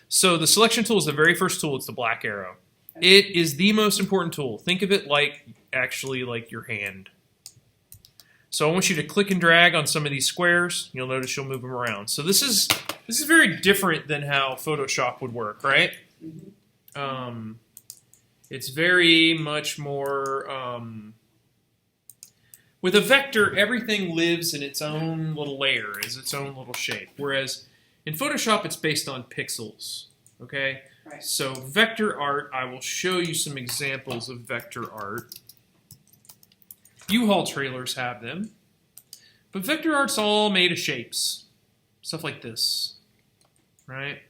So the selection tool is the very first tool. It's the black arrow. It is the most important tool. Think of it like actually like your hand. So I want you to click and drag on some of these squares. You'll notice you'll move them around. So this is very different than how Photoshop would work, right? It's very much more with a vector, everything lives in its own little layer, is its own little shape. Whereas in Photoshop, it's based on pixels. Okay? Right. So vector art, I will show you some examples of vector art. U-Haul trailers have them. But vector art's all made of shapes. Stuff like this. Right?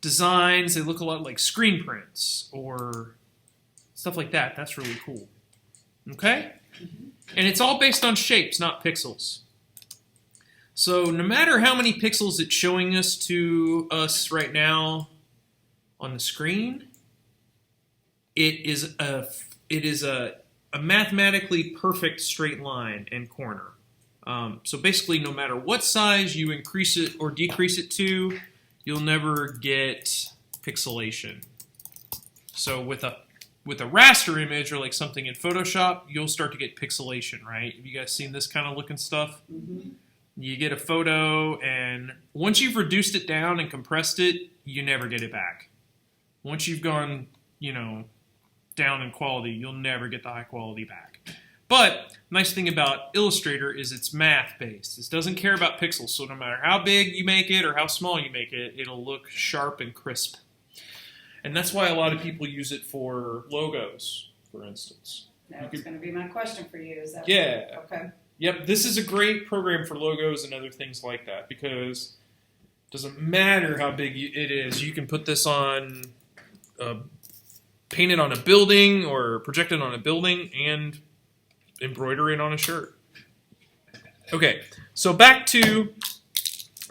Designs, they look a lot like screen prints or stuff like that. That's really cool. Okay? And it's all based on shapes, not pixels. So no matter how many pixels it's showing us to us right now on the screen, it is a mathematically perfect straight line and corner. So basically, no matter what size you increase it or decrease it to, you'll never get pixelation. So with a raster image or like something in Photoshop, you'll start to get pixelation, right? Have you guys seen this kind of looking stuff? Mm-hmm. You get a photo, and once you've reduced it down and compressed it, you never get it back. Once you've gone, down in quality, you'll never get the high quality back. But nice thing about Illustrator is it's math-based. It doesn't care about pixels, so no matter how big you make it or how small you make it, it'll look sharp and crisp. And that's why a lot of people use it for logos, for instance. That was going to be my question for you. Is that yeah. Right? Okay. Yep, this is a great program for logos and other things like that because it doesn't matter how big it is. You can put this on, paint it on a building or project it on a building and embroider it on a shirt. Okay, so back to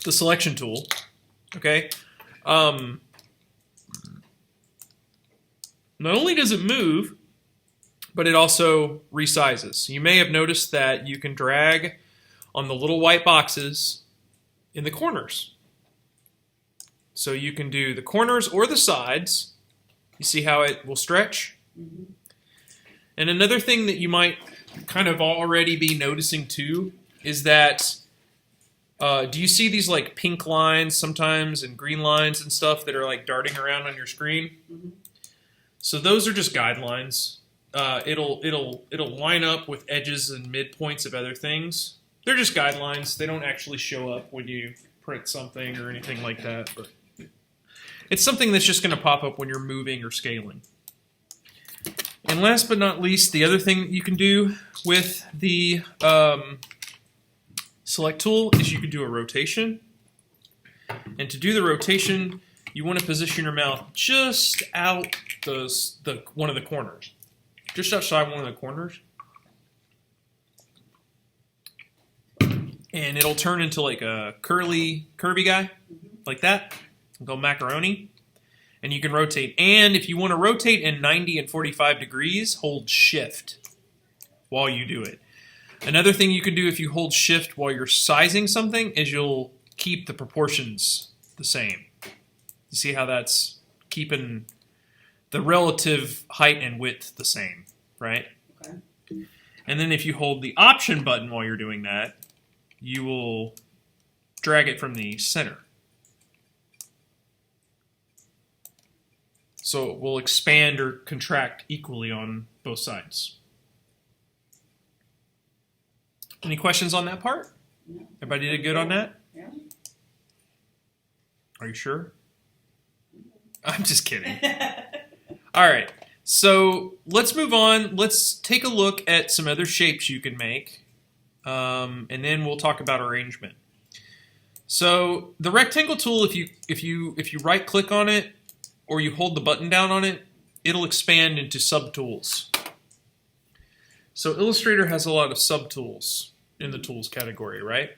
the selection tool. Okay, not only does it move, but it also resizes. You may have noticed that you can drag on the little white boxes in the corners. So you can do the corners or the sides. You see how it will stretch? Mm-hmm. And another thing that you might kind of already be noticing too is that, do you see these like pink lines sometimes and green lines and stuff that are like darting around on your screen? Mm-hmm. So those are just guidelines. It'll line up with edges and midpoints of other things. They're just guidelines. They don't actually show up when you print something or anything like that. But it's something that's just going to pop up when you're moving or scaling. And last but not least, the other thing that you can do with the select tool is you can do a rotation. And to do the rotation, you want to position your mouth just out one of the corners. Just outside one of the corners. And it'll turn into like a curvy guy, like that. Go macaroni. And you can rotate. And if you want to rotate in 90 and 45 degrees, hold shift while you do it. Another thing you can do if you hold shift while you're sizing something is you'll keep the proportions the same. You see how that's keeping the relative height and width the same, right? Okay. And then if you hold the option button while you're doing that, you will drag it from the center. So it will expand or contract equally on both sides. Any questions on that part? No. Everybody did good on that? Yeah. Are you sure? I'm just kidding. All right, so let's move on. Let's take a look at some other shapes you can make, and then we'll talk about arrangement. So the rectangle tool, if you right-click on it or you hold the button down on it, it'll expand into subtools. So Illustrator has a lot of subtools in the tools category, right?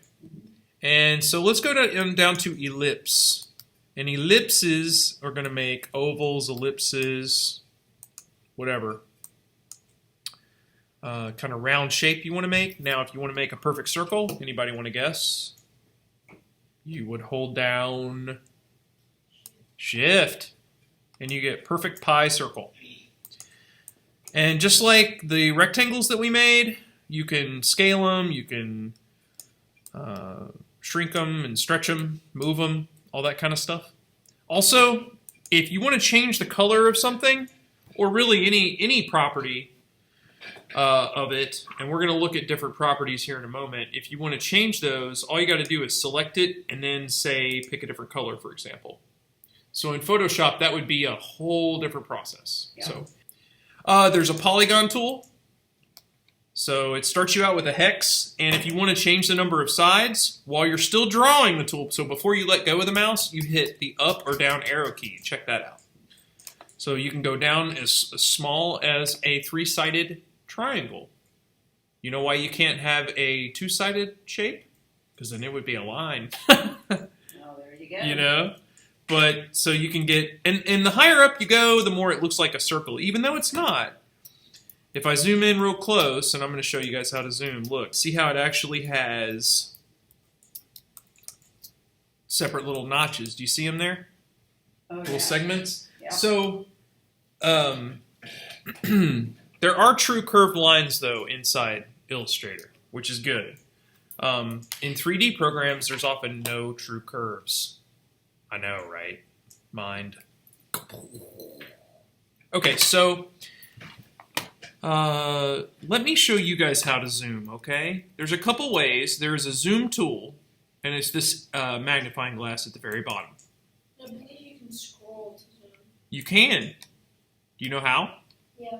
And so let's go down to ellipse. And ellipses are going to make ovals, ellipses, whatever kind of round shape you want to make. Now, if you want to make a perfect circle, anybody want to guess? You would hold down Shift, and you get perfect pi circle. And just like the rectangles that we made, you can scale them, you can shrink them and stretch them, move them, all that kind of stuff. Also, if you want to change the color of something, or really any property of it, and we're going to look at different properties here in a moment, if you want to change those, all you got to do is select it and then say pick a different color, for example. So in Photoshop, that would be a whole different process. Yeah. So there's a polygon tool. So it starts you out with a hex, and if you want to change the number of sides while you're still drawing the tool, so before you let go of the mouse, you hit the up or down arrow key. Check that out. So you can go down as small as a 3-sided triangle. You know why you can't have a 2-sided shape? Because then it would be a line. Oh, there you go. You know? But so you can get, and the higher up you go, the more it looks like a circle, even though it's not. If I zoom in real close, and I'm going to show you guys how to zoom, look, see how it actually has separate little notches. Do you see them there? Oh, Little yeah. segments? Yeah. So, there are true curved lines, though, inside Illustrator, which is good. In 3D programs, there's often no true curves. I know, right? Mind. Okay, so let me show you guys how to zoom, okay? There's a couple ways. There's a zoom tool, and it's this magnifying glass at the very bottom. I believe you can scroll to zoom. You can. Do you know how? Yeah.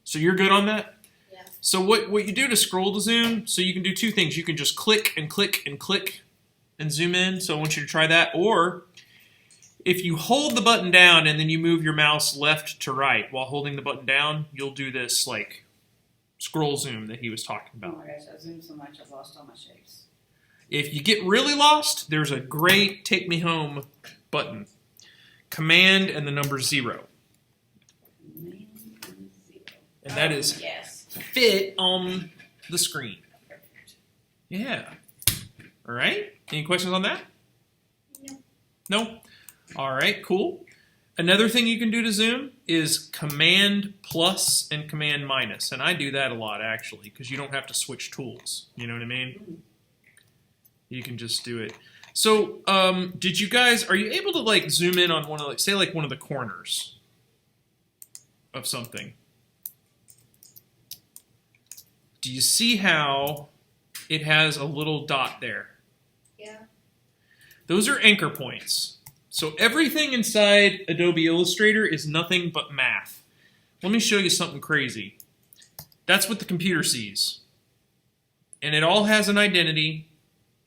So you're good on that? Yeah. So what you do to scroll to zoom, so you can do two things. You can just click and click and click and zoom in. So I want you to try that. Or if you hold the button down and then you move your mouse left to right while holding the button down, you'll do this like scroll zoom that he was talking Oh about. my gosh, I zoomed so much I've lost all my shapes. If you get really lost, there's a great take me home button. Command and the number 0. Command and 0. And that is Yes. fit on the screen. Perfect. Yeah. All right. Any questions on that? No. No? All right, cool. Another thing you can do to zoom is Command plus and Command minus. And I do that a lot, actually, because you don't have to switch tools. You know what I mean? You can just do it. So, did you guys, are you able to, like, zoom in on one of, like, say, like, one of the corners of something? Do you see how it has a little dot there? Yeah. Those are anchor points. So everything inside Adobe Illustrator is nothing but math. Let me show you something crazy. That's what the computer sees. And it all has an identity,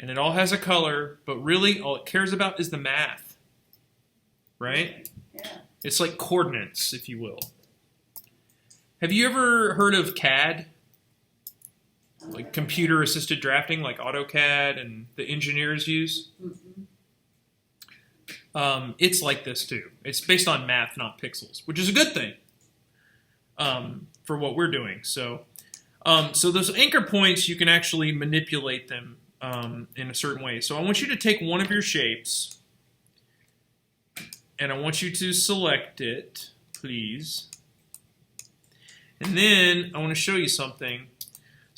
and it all has a color, but really all it cares about is the math. Right? Yeah. It's like coordinates, if you will. Have you ever heard of CAD? Like computer-assisted drafting, like AutoCAD and the engineers use? Mm-hmm. It's like this too. It's based on math, not pixels, which is a good thing for what we're doing. So those anchor points, you can actually manipulate them in a certain way. So I want you to take one of your shapes, and I want you to select it, please. And then I want to show you something.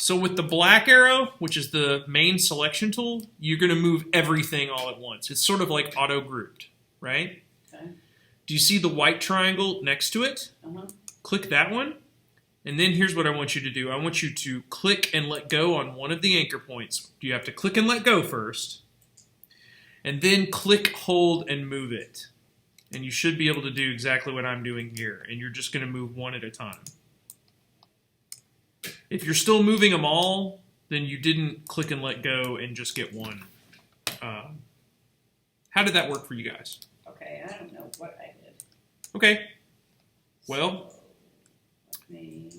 So with the black arrow, which is the main selection tool, you're going to move everything all at once. It's sort of like auto-grouped, right? Okay. Do you see the white triangle next to it? Uh-huh. Click that one. And then here's what I want you to do. I want you to click and let go on one of the anchor points. You have to click and let go first. And then click, hold, and move it. And you should be able to do exactly what I'm doing here. And you're just going to move one at a time. If you're still moving them all, then you didn't click and let go and just get one. How did that work for you guys? Okay, I don't know what I did. Okay. Well. So, let me...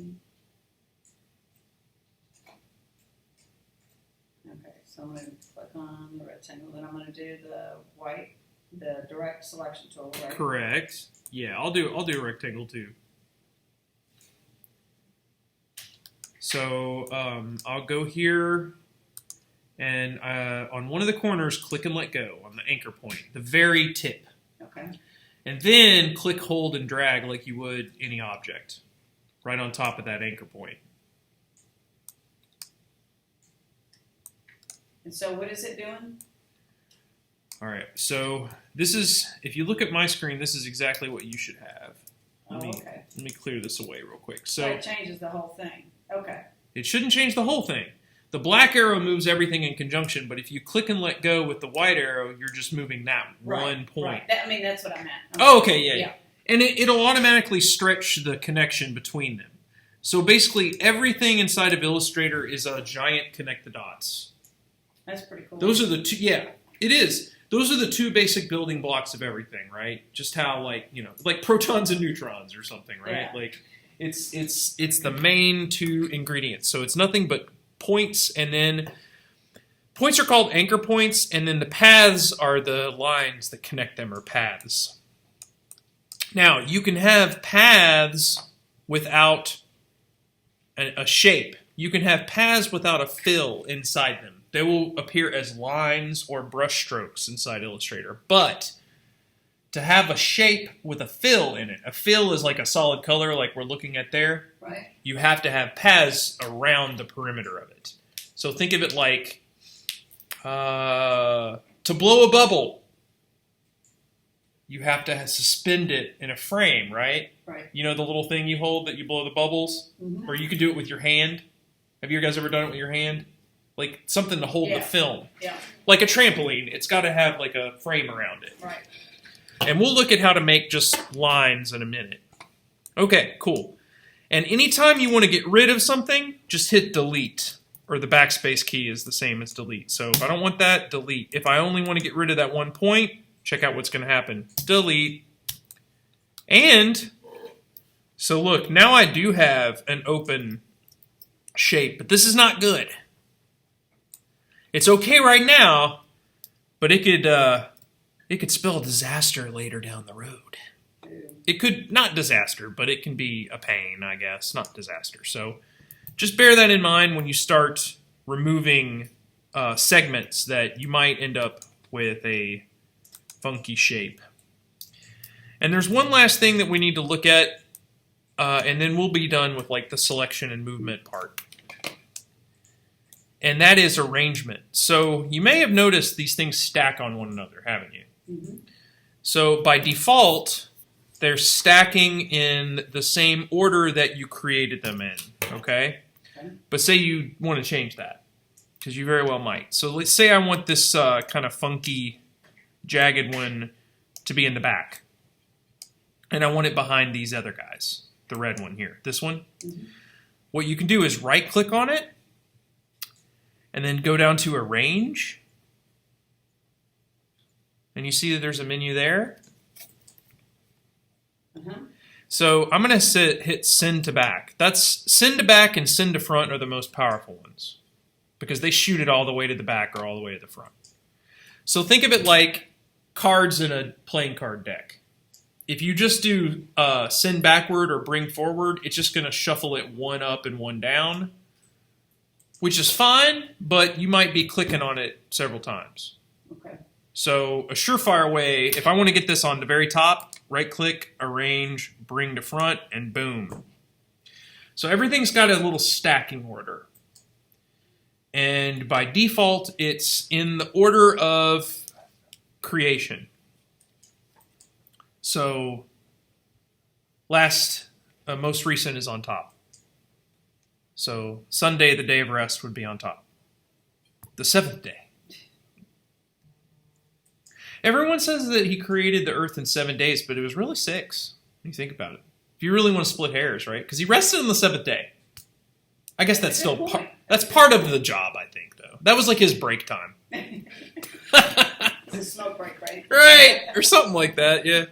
Okay, so I'm going to click on the rectangle, then I'm going to do the white, the direct selection tool, right? Correct. Yeah, I'll do a rectangle too. So I'll go here and on one of the corners, click and let go on the anchor point, the very tip. Okay. And then click, hold, and drag like you would any object, right on top of that anchor point. And so what is it doing? All right, so this is, if you look at my screen, this is exactly what you should have. Okay. Let me clear this away real quick. So So it changes the whole thing. Okay. it shouldn't change the whole thing. The black arrow moves everything in conjunction, but if you click and let go with the white arrow, you're just moving that one point. Right. That, I mean, that's what I meant. Oh, okay, yeah. And it'll automatically stretch the connection between them. So basically, everything inside of Illustrator is a giant connect the dots. That's pretty cool. Those are the two, yeah, it is. Those are the two basic building blocks of everything, right? Just how, like, you know, like protons and neutrons or something, right? Yeah. Like, it's the main two ingredients. So it's nothing but points, and then points are called anchor points, and then the paths are the lines that connect them, or paths. Now, you can have paths without a shape. You can have paths without a fill inside them. They will appear as lines or brush strokes inside Illustrator. But to have a shape with a fill in it, a fill is like a solid color like we're looking at there. Right. You have to have paths around the perimeter of it. So think of it like to blow a bubble, you have to suspend it in a frame, right? Right. You know the little thing you hold that you blow the bubbles? Mm-hmm. Or you could do it with your hand. Have you guys ever done it with your hand? Like something to hold the film. Yeah. Like a trampoline, it's got to have like a frame around it. Right. And we'll look at how to make just lines in a minute. Okay, cool. And anytime you want to get rid of something, just hit delete. Or the backspace key is the same as delete. So if I don't want that, delete. If I only want to get rid of that one point, check out what's going to happen. Delete. And so look, now I do have an open shape, but this is not good. It's okay right now, but it could spell disaster later down the road. It could, not disaster, but it can be a pain, I guess, not disaster. So just bear that in mind when you start removing segments that you might end up with a funky shape. And there's one last thing that we need to look at, and then we'll be done with like the selection and movement part. And that is arrangement. So you may have noticed these things stack on one another, haven't you? Mm-hmm. So by default, they're stacking in the same order that you created them in, okay? But say you want to change that, because you very well might. So let's say I want this kind of funky, jagged one to be in the back. And I want it behind these other guys, the red one here, this one. Mm-hmm. What you can do is right-click on it, and then go down to Arrange. And you see that there's a menu there. Uh-huh. So I'm going to hit Send to Back. That's Send to Back and Send to Front are the most powerful ones, because they shoot it all the way to the back or all the way to the front. So think of it like cards in a playing card deck. If you just do Send Backward or Bring Forward, it's just going to shuffle it one up and one down, which is fine, but you might be clicking on it several times. Okay. So a surefire way, if I want to get this on the very top, right-click, Arrange, Bring to Front, and boom. So everything's got a little stacking order. And by default, it's in the order of creation. So most recent is on top. So Sunday, the day of rest, would be on top. The seventh day. Everyone says that he created the earth in 7 days, but it was really 6, when you think about it. If you really want to split hairs, right? Because he rested on the 7th day. I guess that's still that's part of the job, I think, though. That was like his break time. It's a smoke break, right? Right, or something like that, yeah.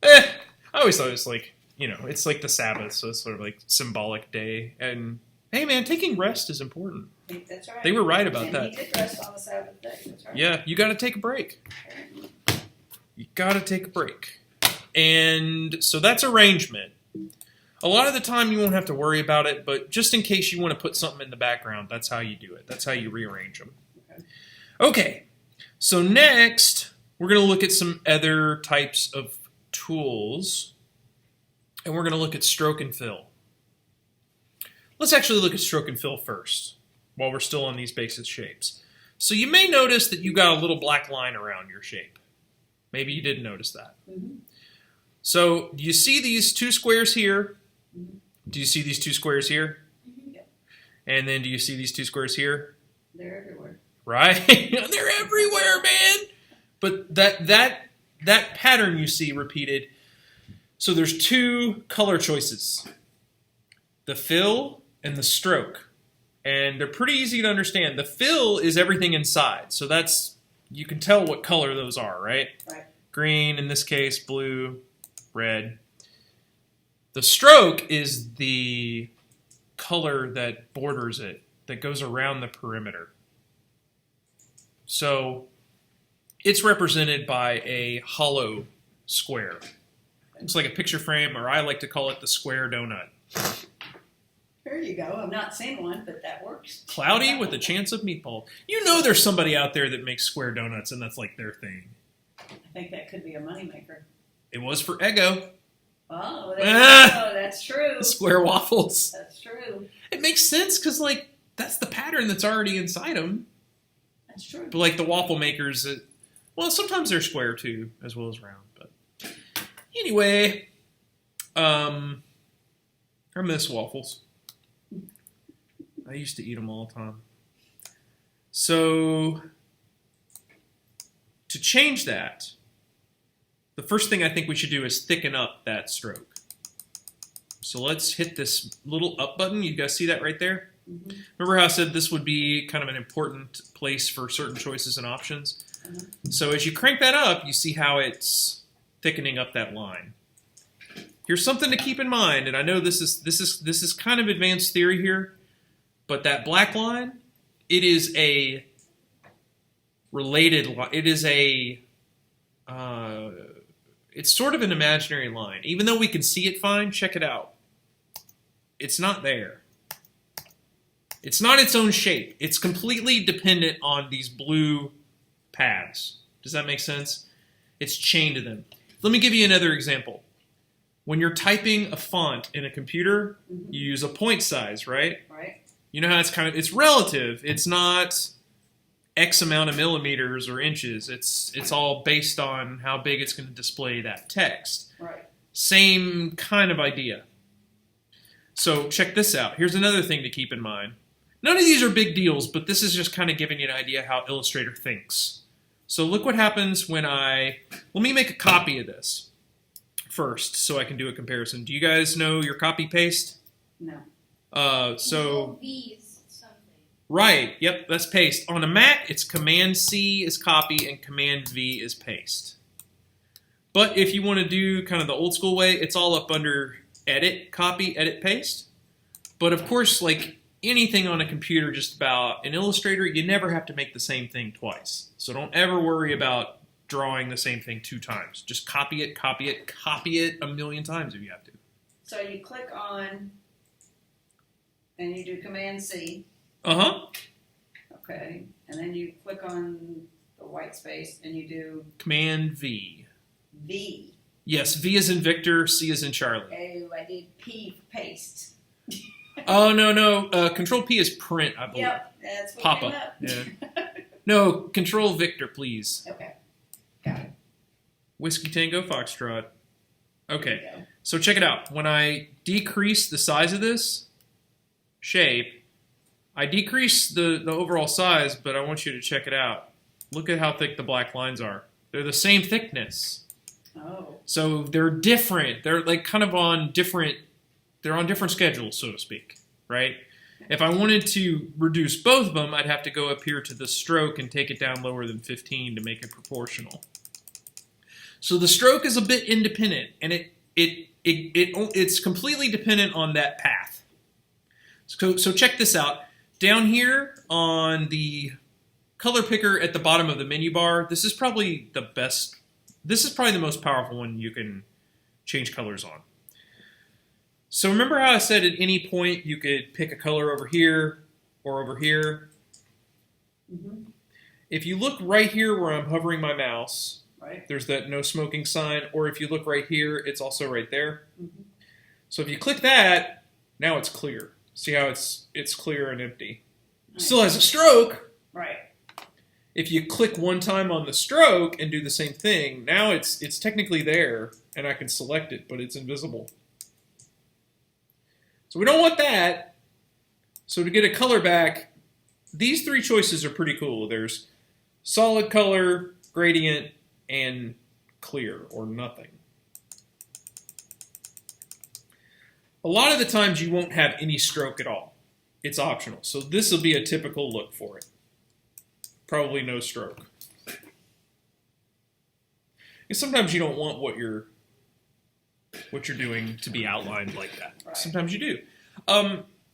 I always thought it was like, you know, it's like the Sabbath, so it's sort of like symbolic day. And hey, man, taking rest is important. That's right. They were right about and that. He did rest on the Sabbath day. That's right. Yeah, you got to take a break. You got to take a break. And so that's arrangement. A lot of the time you won't have to worry about it, but just in case you want to put something in the background, that's how you do it. That's how you rearrange them. Okay, so next we're going to look at some other types of tools, and we're going to look at stroke and fill. Let's actually look at stroke and fill first, while we're still on these basic shapes. So you may notice that you got a little black line around your shape. Maybe you didn't notice that. Mm-hmm. So do you see these two squares here? Mm-hmm. Do you see these two squares here? Mhm. Yep. And then do you see these two squares here? They're everywhere. Right? They're everywhere, man. But that pattern you see repeated. So there's two color choices. The fill and the stroke. And they're pretty easy to understand. The fill is everything inside. So that's, you can tell what color those are, right? Right. Green, in this case, blue, red. The stroke is the color that borders it, that goes around the perimeter. So it's represented by a hollow square. Looks like a picture frame, or I like to call it the square donut. There you go. I've not seen one, but that works. Cloudy with a chance of meatball. You know there's somebody out there that makes square donuts, and that's like their thing. I think that could be a moneymaker. It was for Eggo. Oh, there you go. That's true. Square waffles. That's true. It makes sense because, like, that's the pattern that's already inside them. That's true. But, like, the waffle makers, well, sometimes they're square, too, as well as round. But anyway, I miss waffles. I used to eat them all the time. So, to change that, the first thing I think we should do is thicken up that stroke. So let's hit this little up button. You guys see that right there? Mm-hmm. Remember how I said this would be kind of an important place for certain choices and options? Mm-hmm. So as you crank that up, you see how it's thickening up that line. Here's something to keep in mind, and I know this is kind of advanced theory here, but that black line, it is a related line. It is a it's sort of an imaginary line. Even though we can see it fine, check it out. It's not there. It's not its own shape. It's completely dependent on these blue paths. Does that make sense? It's chained to them. Let me give you another example. When you're typing a font in a computer, Mm-hmm. you use a point size, right? Right. You know how it's relative. It's not X amount of millimeters or inches. It's all based on how big it's going to display that text. Right. Same kind of idea. So check this out. Here's another thing to keep in mind. None of these are big deals, but this is just kind of giving you an idea how Illustrator thinks. So look what happens when let me make a copy of this first so I can do a comparison. Do you guys know your copy paste? No. So V's something. right, yep, that's paste. On a Mac, it's Command C is copy and Command V is paste. But if you want to do kind of the old school way, it's all up under Edit, Copy, Edit, Paste. But of course, like anything on a computer, just about in Illustrator, you never have to make the same thing twice. So don't ever worry about drawing the same thing 2 times. Just copy it, copy it, copy it a million times if you have to. So you click on, and you do Command C. Uh-huh. Okay. And then you click on the white space, and you do Command V. V. Yes, V is in Victor, C is in Charlie. Oh, I did P for paste. Oh, no. Control P is print, I believe. Yep, that's what Papa. came up. Yeah. No, Control Victor, please. Okay. Got it. Whiskey Tango Foxtrot. Okay, There you go. so check it out. When I decrease the size of this shape, I decrease the overall size, but I want you to check it out. Look at how thick the black lines are. They're the same thickness. Oh. So they're different. They're like kind of on different, they're on different schedules, so to speak, right? If I wanted to reduce both of them, I'd have to go up here to the stroke and take it down lower than 15 to make it proportional. So the stroke is a bit independent, and it's completely dependent on that path. So check this out. Down here on the color picker at the bottom of the menu bar, this is probably the best. This is probably the most powerful one you can change colors on. So remember how I said at any point you could pick a color over here or over here? Mm-hmm. If you look right here where I'm hovering my mouse Right. There's that no smoking sign, or if you look right here, it's also right there. Mm-hmm. So if you click that, now it's clear. See how it's clear and empty. Nice. Still has a stroke. Right. If you click one time on the stroke and do the same thing, now it's technically there, and I can select it, but it's invisible. So we don't want that. So to get a color back, these three choices are pretty cool. There's solid color, gradient, and clear, or nothing. A lot of the times you won't have any stroke at all. It's optional. So this will be a typical look for it. Probably no stroke. And sometimes you don't want what you're doing to be outlined like that. Right. Sometimes you do.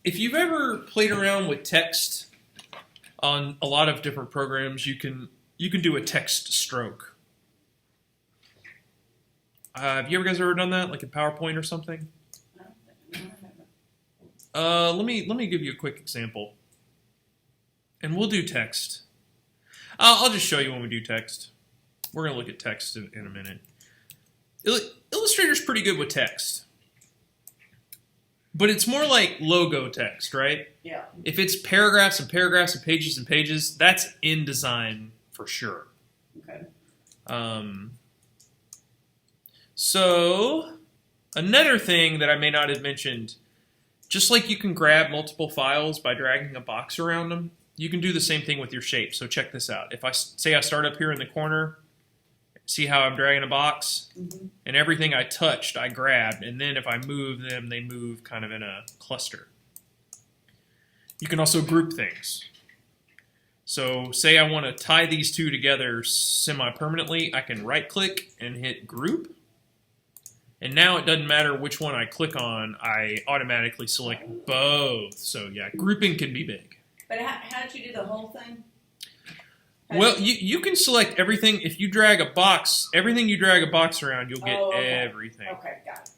If you've ever played around with text on a lot of different programs, you can do a text stroke. Have you guys ever done that, like in PowerPoint or something? Let me give you a quick example, and we'll do text. I'll just show you when we do text. We're gonna look at text in a minute. Illustrator's pretty good with text, but it's more like logo text, right? Yeah. If it's paragraphs and paragraphs and pages, that's InDesign for sure. Okay. So another thing that I may not have mentioned, just like you can grab multiple files by dragging a box around them, you can do the same thing with your shape. So check this out. If I say I start up here in the corner, see how I'm dragging a box? Mm-hmm. And everything I touched, I grabbed. And then if I move them, they move kind of in a cluster. You can also group things. So say I want to tie these two together semi-permanently, I can right-click and hit Group. And now it doesn't matter which one I click on, I automatically select both. So yeah, grouping can be big. But how did you do the whole thing? Well, you can select everything. If you drag a box, everything you drag a box around, you'll get everything. Okay, got it.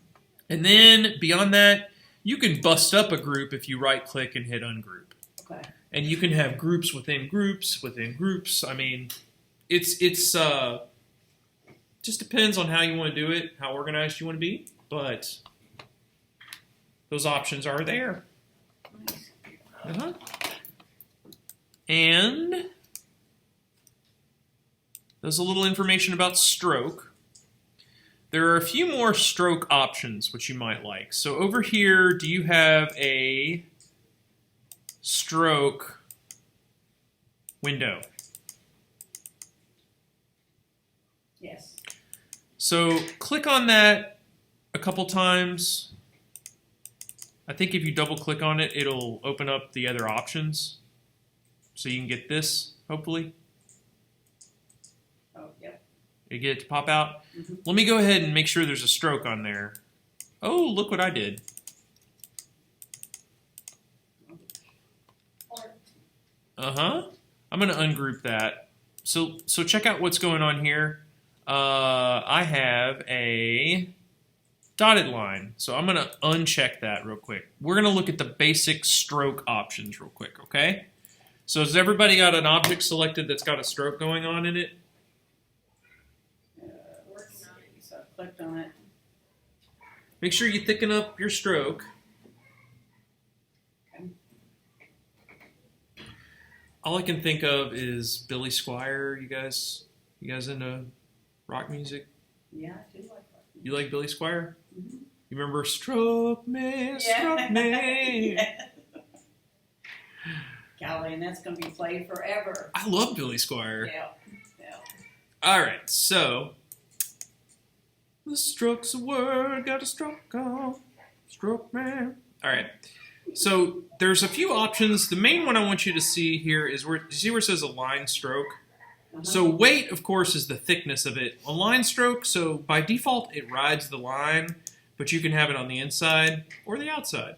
And then beyond that, you can bust up a group if you right-click and hit Ungroup. Okay. And you can have groups within groups within groups. I mean, it's just depends on how you want to do it, how organized you want to be. But those options are there. Nice. And there's a little information about stroke. There are a few more stroke options which you might like. So over here, do you have a stroke window? Yes. So click on that a couple times. I think if you double click on it, it'll open up the other options. So you can get this, hopefully. Oh, yep. You get it to pop out. Mm-hmm. Let me go ahead and make sure there's a stroke on there. Oh, look what I did. I'm going to ungroup that. So check out what's going on here. I have a dotted line. So I'm going to uncheck that real quick. We're going to look at the basic stroke options real quick, okay? So has everybody got an object selected that's got a stroke going on in it? Let's see. So I clicked on it. Make sure you thicken up your stroke. Okay. All I can think of is Billy Squier. You guys into rock music? Yeah, I do like that. You like Billy Squier? Mm-hmm. You remember Stroke Me, Stroke Me? Yeah. Golly, and that's going to be played forever. I love Billy Squier. Yeah. Yeah. All right, so the stroke's a word, got a stroke on, stroke man. All right, so there's a few options. The main one I want you to see here is where it says align stroke. Uh-huh. So weight, of course, is the thickness of it. A line stroke, so by default, it rides the line, but you can have it on the inside or the outside.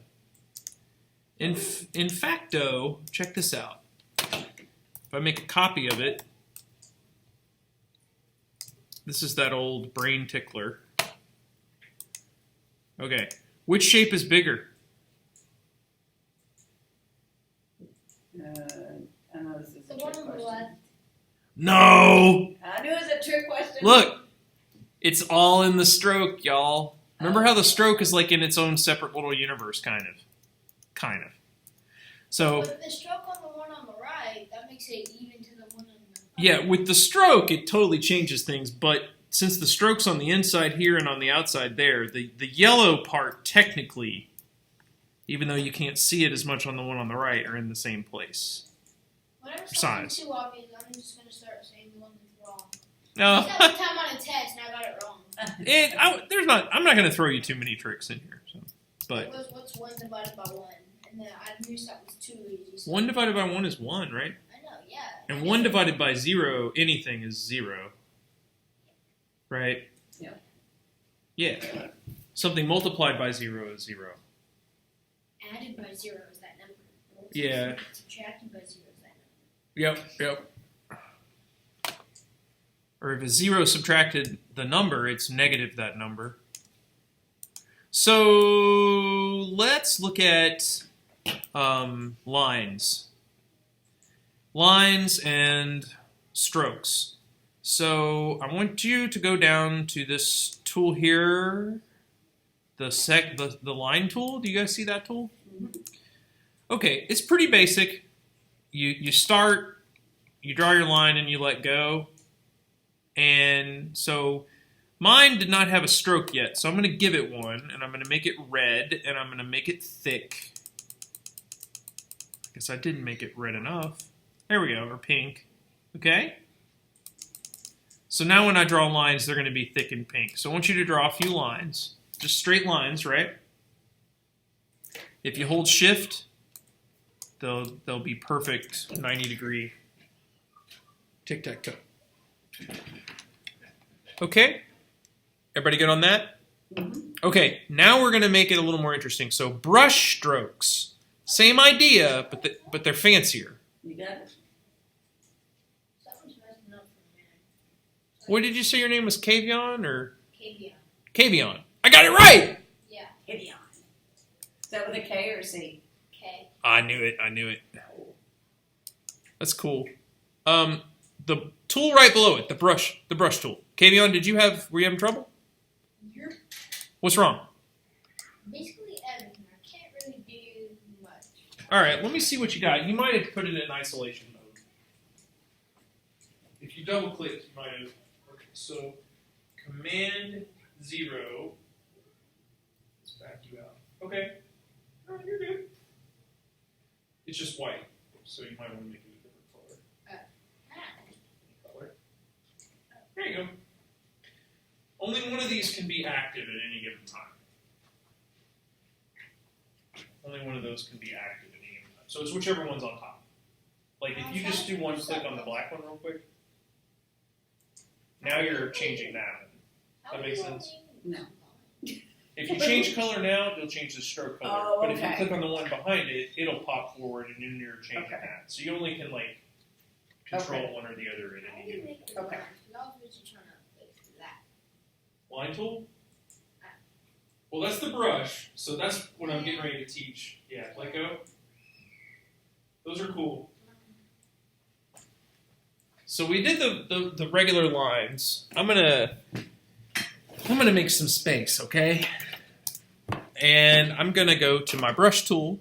In facto, check this out. If I make a copy of it, this is that old brain tickler. Okay, which shape is bigger? I know this is The a one trick on the question. left. No! I knew it was a a trick question? Look, it's all in the stroke, y'all. Remember how the stroke is like in its own separate little universe, kind of. So With the stroke on the one on the right, that makes it even to the one on the. yeah, with the stroke, it totally changes things. But since the stroke's on the inside here and on the outside there, the yellow part technically, even though you can't see it as much on the one on the right, are in the same place. Whenever Size. something's too obvious, I'm just gonna start saying the one that's wrong. No, I did that one time on a test and I got it wrong. I'm not going to throw you too many tricks in here. So, but What's 1 divided by 1? And then I knew that was too easy. So 1 divided by 1 is 1, right? I know, yeah. And 1 divided by 0, anything is 0. Right? Yeah. Yeah. Something multiplied by 0 is 0. Added by 0 is that number. Yeah. Subtracted by 0 is that number. Yep. Or if a 0 subtracted the number, it's negative that number. So let's look at lines. Lines and strokes. So I want you to go down to this tool here, the line tool. Do you guys see that tool? Okay, it's pretty basic. You start, you draw your line, and you let go. And so mine did not have a stroke yet, so I'm going to give it one, and I'm going to make it red, and I'm going to make it thick. I guess I didn't make it red enough. There we go, or pink. Okay? So now when I draw lines, they're going to be thick and pink. So I want you to draw a few lines. Just straight lines, right? If you hold shift, they'll be perfect 90-degree tic-tac-toe. Okay? Everybody good on that? Okay, now we're going to make it a little more interesting. So brush strokes. Same idea, but they're fancier. You got it? Someone's messing up for me. What did you say your name was? Kavion or? Kavion. Kavion. I got it right! Yeah. Gideon. Is that with a K or a C? K. I knew it. That's cool. The tool right below it, the brush tool. Kavion, were you having trouble? You're What's wrong? basically everything. I can't really do much. All right, let me see what you got. You might have put it in isolation mode. If you double click, you might have. Okay, so Command 0. Let's back you out. Okay. All right, you're good. It's just white, so you might want to make it a different color. There you go. Only one of these can be active at any given time. Only one of those can be active at any given time. So it's whichever one's on top. Like if you just do one click on the black one real quick, now you're changing that. That makes sense? No. If you change color now, it'll change the stroke color. Oh, But if you okay. click on the one behind it, it'll pop forward and then you're changing Okay. that. So you only can like control Okay. one or the other at any given time. Okay. I was busy trying to fix that. Line tool? Well, that's the brush, so that's what I'm getting ready to teach. Yeah, let go. Those are cool. So we did the regular lines. I'm gonna make some space, okay? And I'm gonna go to my brush tool.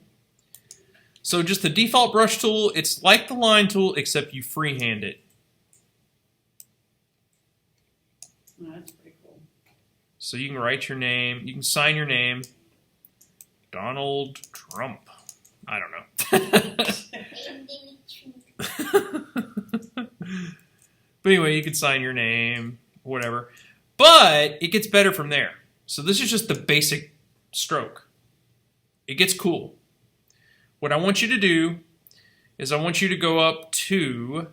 So just the default brush tool, it's like the line tool, except you freehand it. Oh, that's pretty cool. So you can write your name, you can sign your name, Donald Trump. I don't know. But anyway, you can sign your name, whatever. But it gets better from there. So this is just the basic stroke. It gets cool. What I want you to do is I want you to go up to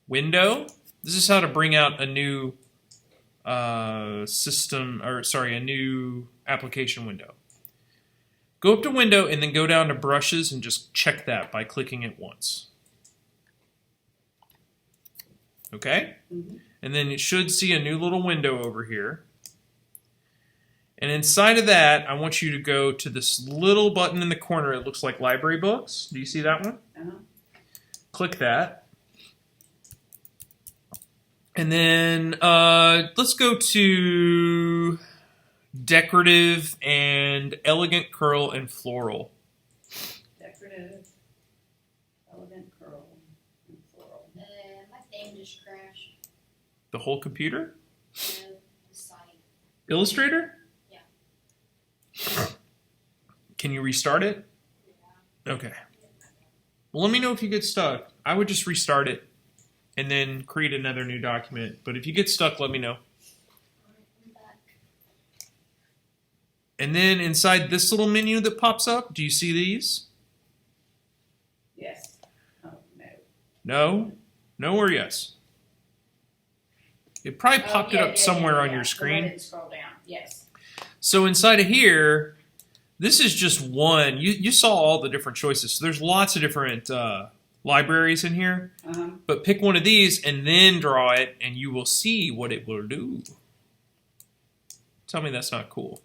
Window. This is how to bring out a new a new application window. Go up to Window and then go down to Brushes and just check that by clicking it once. Okay? Mm-hmm. And then you should see a new little window over here. And inside of that, I want you to go to this little button in the corner. It looks like Library Books. Do you see that one? Uh-huh. Click that. And then let's go to decorative and elegant curl and floral. Decorative, elegant curl, and floral. My thing just crashed. The whole computer? No, the site. Illustrator? Yeah. Can you restart it? Yeah. Okay. Well, let me know if you get stuck. I would just restart it and then create another new document. But if you get stuck, let me know. I'm back. And then inside this little menu that pops up, do you see these? Yes. Oh, no. No? No or yes? It probably popped it up somewhere on your screen. I didn't scroll down. Yes. So inside of here, this is just one. You saw all the different choices. So there's lots of different libraries in here. Uh-huh. But pick one of these and then draw it, and you will see what it will do. Tell me that's not cool.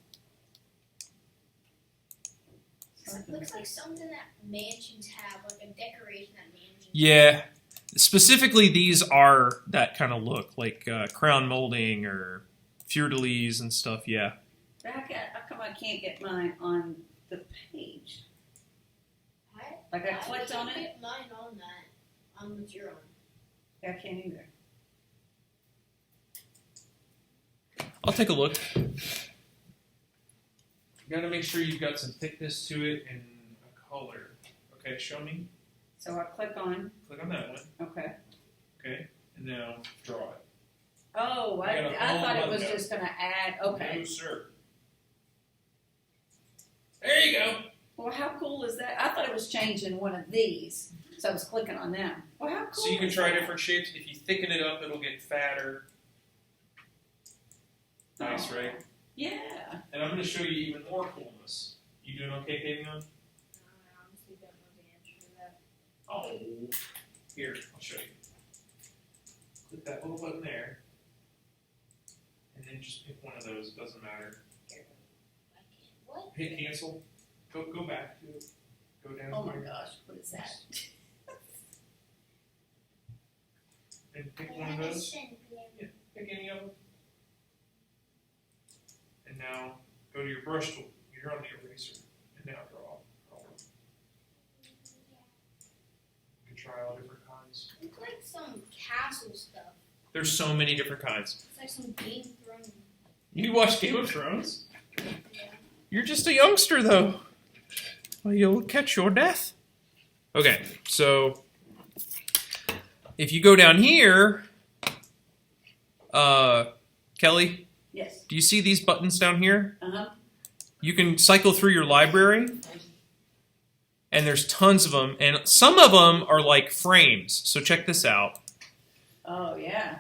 It looks like something that mansions have, like a decoration that mansions Yeah. Specifically, these are that kind of look, like crown molding or fleur-de-lis and stuff, yeah. How come I can't get mine on the page? Like I clicked on can't it? get mine on that, on what you're on. I can't either. I'll take a look. You gotta make sure you've got some thickness to it and a color. Okay, show me. So I click on, Click on that one. okay. Okay, and now draw it. Oh, I You gotta thought it hold was it just going to add, okay. No, sir. There you go. Well, how cool is that? I thought it was changing one of these, so I was clicking on them. Well, how cool So you can is try that? different shapes. If you thicken it up, it'll get fatter. Nice, Oh, right? Yeah. And I'm going to show you even more coolness. You doing okay, Katie? On? I honestly don't know the answer to that. Oh, here, I'll show you. Click that little button there, and then just pick one of those. It doesn't matter. I can't. What? Hit cancel. Go back to it. Go down. Oh my here, gosh, what is that? and pick one of those. Yeah, pick any of them. And now go to your brush tool. You're on the eraser, and now draw. You can try all different kinds. It's like some castle stuff. There's so many different kinds. It's like some Game of Thrones. You watch Game of Thrones? Yeah. You're just a youngster, though. Well, you'll catch your death. Okay, so if you go down here, Kelly, Yes. do you see these buttons down here? Uh-huh. You can cycle through your library, and there's tons of them, and some of them are like frames. So check this out. Oh, yeah.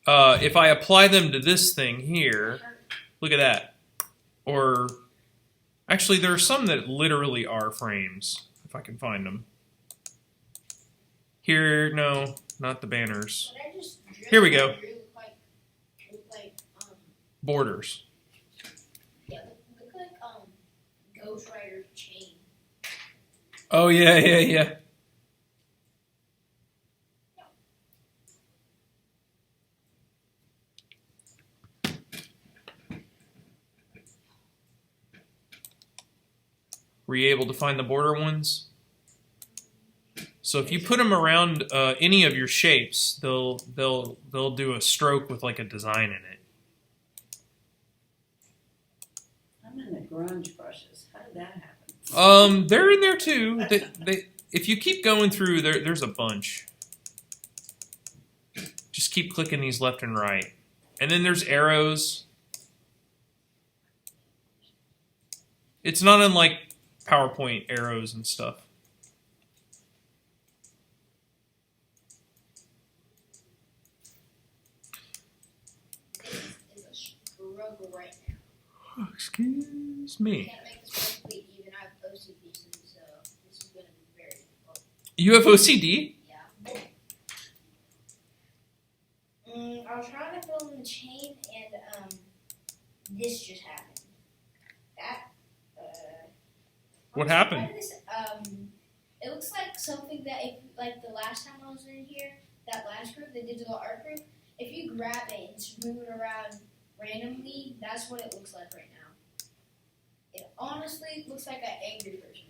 If I apply them to this thing here, look at that. Or actually, there are some that literally are frames, if I can find them. Here, no, not the banners. But I just Here we go. look like Borders. yeah, look like Ghost Rider's chain. Oh, yeah. Were you able to find the border ones? So if you put them around any of your shapes, they'll do a stroke with like a design in it. I'm in the grunge brushes. How did that happen? They're in there too. If you keep going through, there's a bunch. Just keep clicking these left and right, and then there's arrows. It's not unlike PowerPoint arrows and stuff. This is a struggle right now. Excuse I me. can't make this perfectly even. I have OCD, so this is going to be very difficult. You have OCD? Yeah. I was trying to film the chain, and this just happened. What happened? It looks like something that, if, like the last time I was in here, that last group, the digital art group, if you grab it and just move it around randomly, that's what it looks like right now. It honestly looks like an angry person.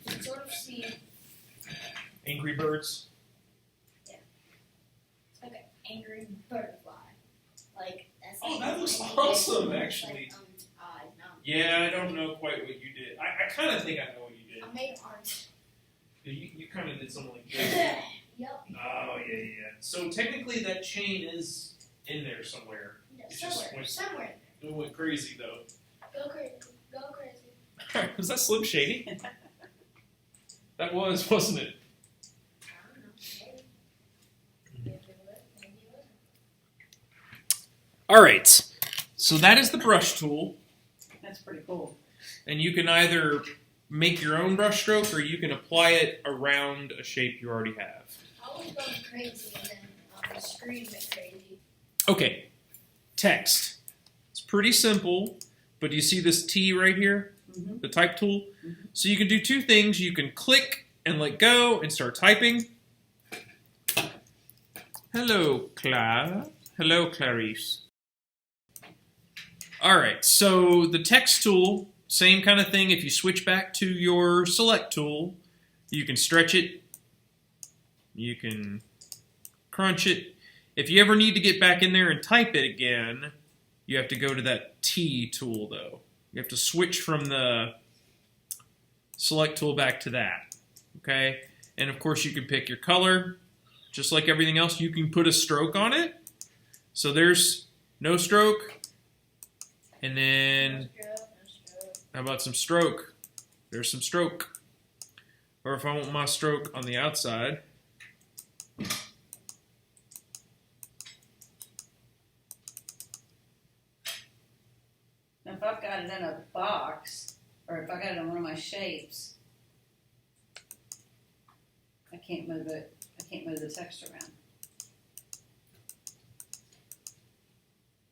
You can sort of see it. Angry Birds. It's like an angry butterfly. Like that's. Oh, like that looks tiny awesome, bit, actually. Like, no. Yeah, I don't know quite what you did. I kind of think I know what you did. I made art. You kind of did something like this. Yep. Oh, yeah. So technically that chain is in there somewhere. No, It's just somewhere. It went crazy, though. Go crazy. Was that Slim Shady? That was, wasn't it? I don't know. Maybe it wasn't. All right. So that is the brush tool. That's pretty cool. And you can either make your own brush stroke or you can apply it around a shape you already have. I was going crazy and then the screen went crazy. Okay, text. It's pretty simple, but do you see this T right here? Mm-hmm. The type tool? Mhm. So you can do two things. You can click and let go and start typing. Hello, Clara. Hello, Clarice. All right, so the text tool, same kind of thing. If you switch back to your select tool, you can stretch it. You can crunch it. If you ever need to get back in there and type it again, you have to go to that T tool, though. You have to switch from the select tool back to that, okay? And, of course, you can pick your color. Just like everything else, you can put a stroke on it. So there's no stroke. And then, No stroke. how about some stroke? There's some stroke. Or if I want my stroke on the outside, Now, if I've got it in a box, or if I got it in one of my shapes, I can't move it. I can't move the text around.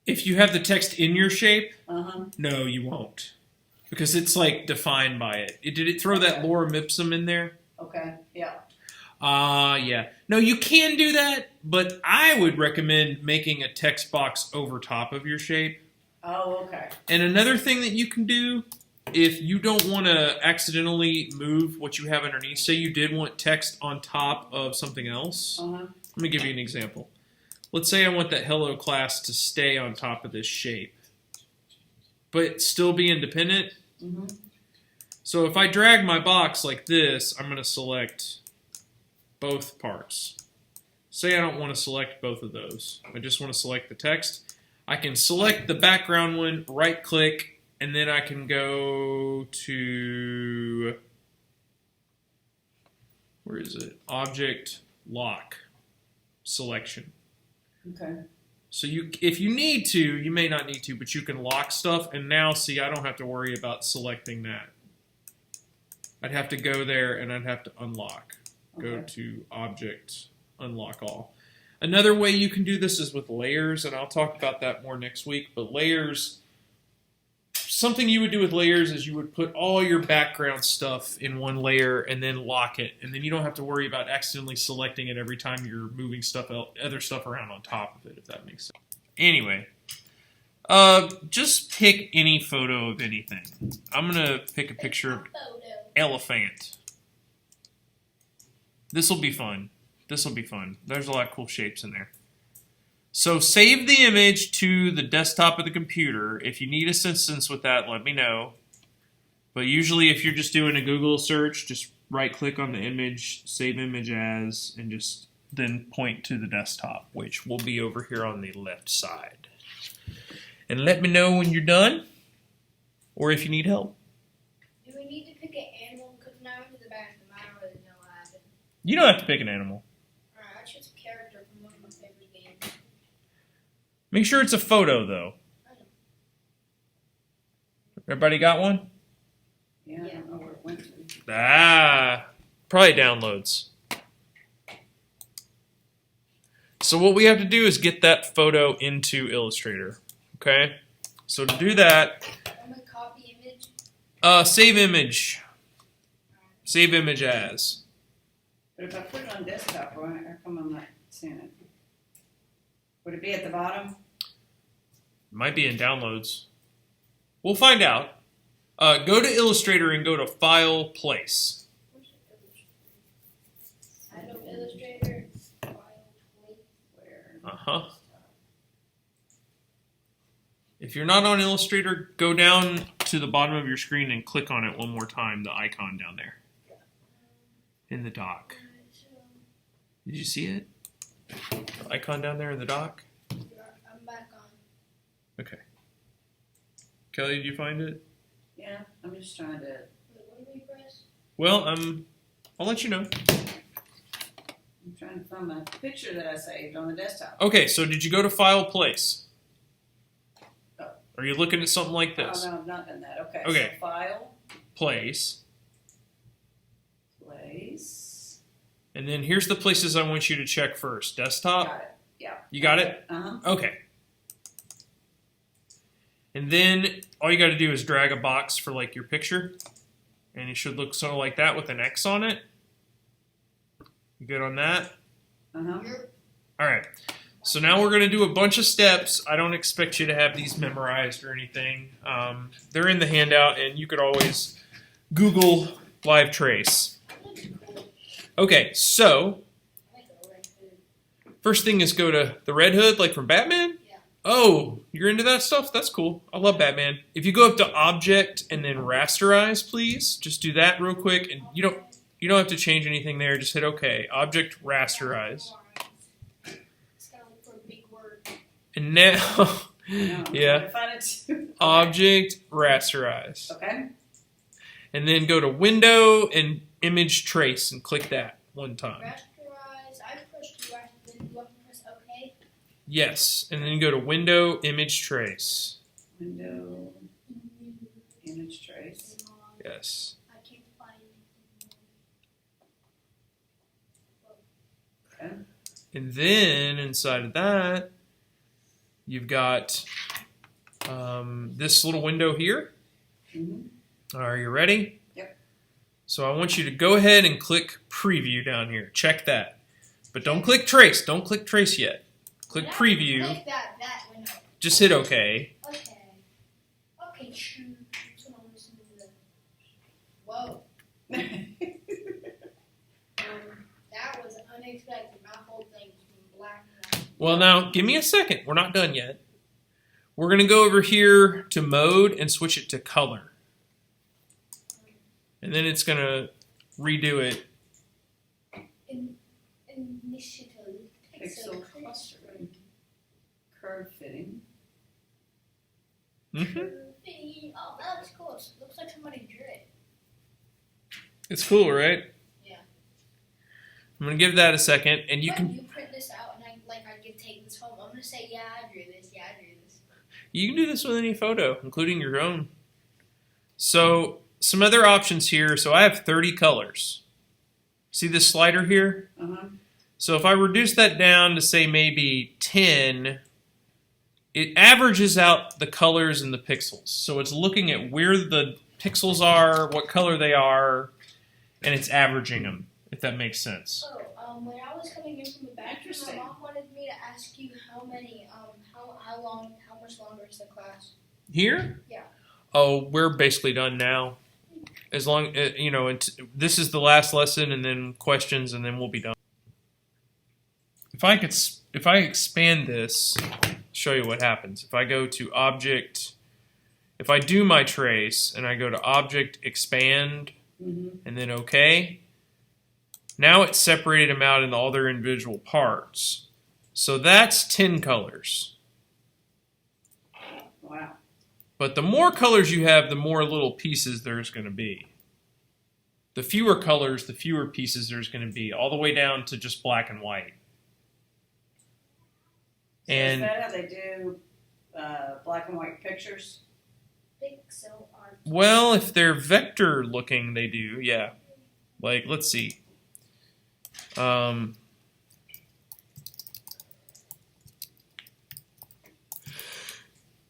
if you have the text in your shape, Uh-huh. no, you won't. Because it's like defined by it. Did it throw that lorem ipsum in there? Okay. Yeah. Yeah. No, you can do that, but I would recommend making a text box over top of your shape. Oh, okay. And another thing that you can do, if you don't want to accidentally move what you have underneath, say you did want text on top of something else. Uh-huh. Let me give you an example. Let's say I want that hello class to stay on top of this shape, but still be independent. Mm-hmm. So if I drag my box like this, I'm going to select both parts. Say I don't want to select both of those. I just want to select the text. I can select the background one, right click, and then I can go to, where is it? Object lock selection. Okay. So if you need to, you may not need to, but you can lock stuff. And now, see, I don't have to worry about selecting that. I'd have to go there and I'd have to unlock. Go Okay. to Object, Unlock All. Another way you can do this is with layers, and I'll talk about that more next week. But layers, something you would do with layers is you would put all your background stuff in one layer and then lock it. And then you don't have to worry about accidentally selecting it every time you're moving other stuff around on top of it, if that makes sense. Anyway, just pick any photo of anything. I'm going to pick a picture of elephant. This will be fun. This will be fun. There's a lot of cool shapes in there. So save the image to the desktop of the computer. If you need assistance with that, let me know. But usually if you're just doing a Google search, just right-click on the image, save image as, and just then point to the desktop, which will be over here on the left side. And let me know when you're done, or if you need help. Do we need to pick an animal? Because now into the back of the mind, I really know what happened. You don't have to pick an animal. Alright, I chose a character from one of my favorite games. Make sure it's a photo, though. I know. Everybody got one? Yeah, I don't know where it went to. Probably downloads. So what we have to do is get that photo into Illustrator. Okay? So to do that, I'm gonna copy image. save image. Save image as. But if I put it on desktop, how come I'm not seeing it? Would it be at the bottom? Might be in downloads. We'll find out. Go to Illustrator and go to File, Place. Adobe Illustrator, file, place. Where? Uh-huh. If you're not on Illustrator, go down to the bottom of your screen and click on it one more time, the icon down there. In the dock. Did you see it? The icon down there in the dock? I'm back on. Okay. Kelly, did you find it? Yeah, I'm just trying to. Wait, what do we press? Well, I'll let you know. I'm trying to find my picture that I saved on the desktop. Okay, so did you go to File, Place? Oh. Are you looking at something like this? Oh no, I've not done that. Okay. Okay. So file, Place. place. And then here's the places I want you to check first. Desktop. Got it. Yeah. You got it? Uh-huh. Okay. And then all you got to do is drag a box for like your picture. And it should look sort of like that with an X on it. You good on that? Uh-huh. All right. So now we're going to do a bunch of steps. I don't expect you to have these memorized or anything. They're in the handout, and you could always Google Live Trace. Okay, so first thing is go to the Red Hood, like from Batman? Yeah. Oh, you're into that stuff? That's cool. I love Batman. If you go up to Object and then Rasterize, please, just do that real quick. And you don't have to change anything there. Just hit OK. Object Rasterize. It's gotta look for a big word. And now, No, I'm yeah, trying to find it too. Object Rasterize. Okay. And then go to Window and Image Trace and click that one time. Rasterize. I pushed right. Then you have to press OK. Yes, and then go to Window, Image Trace. Window, image trace. Yes. I can't find it. Okay. And then inside of that, you've got this little window here. Mm-hmm. Are you ready? Yep. So I want you to go ahead and click Preview down here. Check that. But don't click Trace. Don't click Trace yet. Click When I Preview. click that window. Just hit OK. Okay. Okay, sure. So I'm listening to the. Whoa. That was unexpected. My whole thing was black and white. Well, now, give me a second. We're not done yet. We're going to go over here to Mode and switch it to Color. And then it's going to redo it. Initiative. Pixel clustering. Curve fitting. Mm-hmm. Oh, that looks cool. It looks like somebody drew it. It's cool, right? Yeah. I'm going to give that a second. And you But can you print this out and I can take this home. I'm gonna say, yeah, I drew this. Yeah, I drew this. You can do this with any photo, including your own. So, some other options here. So I have 30 colors. See this slider here? Uh-huh. So if I reduce that down to say maybe 10, it averages out the colors and the pixels. So it's looking at where the pixels are, what color they are, and it's averaging them, if that makes sense. Oh, when I was coming in from the bathroom, my Interesting. mom wanted me to ask you how much longer is the class? Here? Yeah. Oh, we're basically done now. As long, this is the last lesson, and then questions, and then we'll be done. If I expand this, show you what happens. If I go to Object, if I do my trace, and I go to Object, Expand, Mm-hmm. and then OK, now it's separated them out into all their individual parts. So that's 10 colors. Wow. But the more colors you have, the more little pieces there's going to be. The fewer colors, the fewer pieces there's going to be, all the way down to just black and white. So And is that how they do black and white pictures? Pixel art. well, if they're vector looking, they do, yeah. Like, let's see.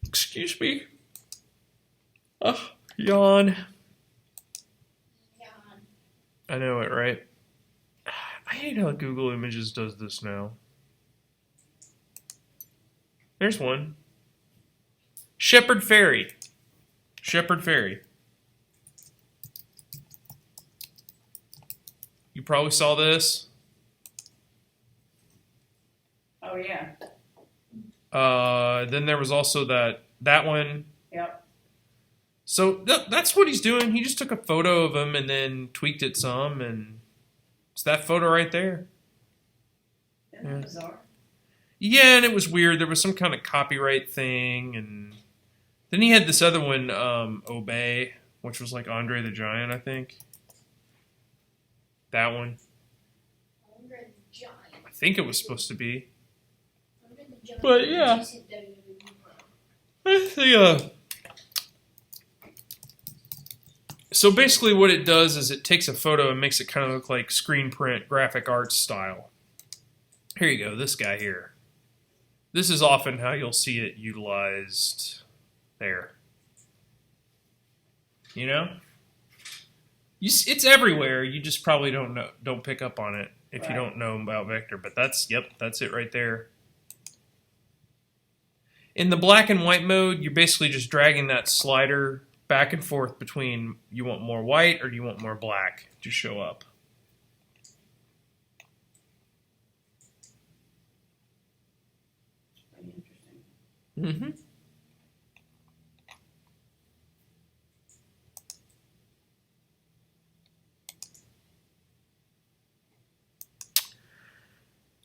Excuse me. Yawn. Yeah. I know it, right? I hate how Google Images does this now. There's one. Shepherd Ferry. Shepherd Ferry. You probably saw this. Oh yeah. Then there was also that one. Yep. So that's what he's doing. He just took a photo of him and then tweaked it some, and it's that photo right there. Isn't that bizarre? Yeah, and it was weird. There was some kind of copyright thing, and then he had this other one, Obey, which was like Andre the Giant, I think. That one. Andre the Giant. I think it was supposed to be. Andre the Giant. But, yeah. Decent WWE player. So basically what it does is it takes a photo and makes it kind of look like screen print, graphic arts style. Here you go, this guy here. This is often how you'll see it utilized there. You know? It's everywhere. You just probably don't pick up on it if you don't know about vector. But that's it right there. In the black and white mode, you're basically just dragging that slider back and forth between you want more white or you want more black to show up. Pretty interesting. Mm-hmm.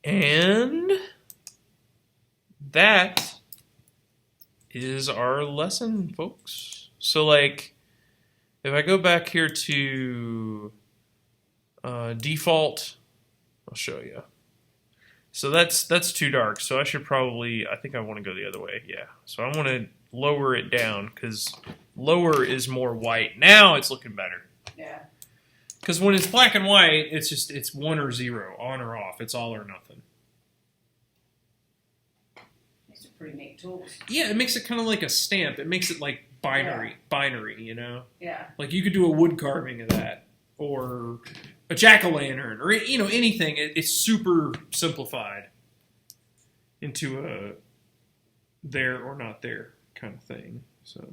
And that is our lesson, folks. So, like, if I go back here to default, I'll show you. So that's too dark. So I should probably, I think I want to go the other way. Yeah. So I want to lower it down because lower is more white. Now it's looking better. Yeah. Because when it's black and white, it's 1 or 0, on or off. It's all or nothing. These are pretty neat tools. Yeah, it makes it kind of like a stamp. It makes it like binary, you know? Yeah. Like you could do a wood carving of that, or a jack-o'-lantern, or anything. It's super simplified into a there or not there kind of thing. So.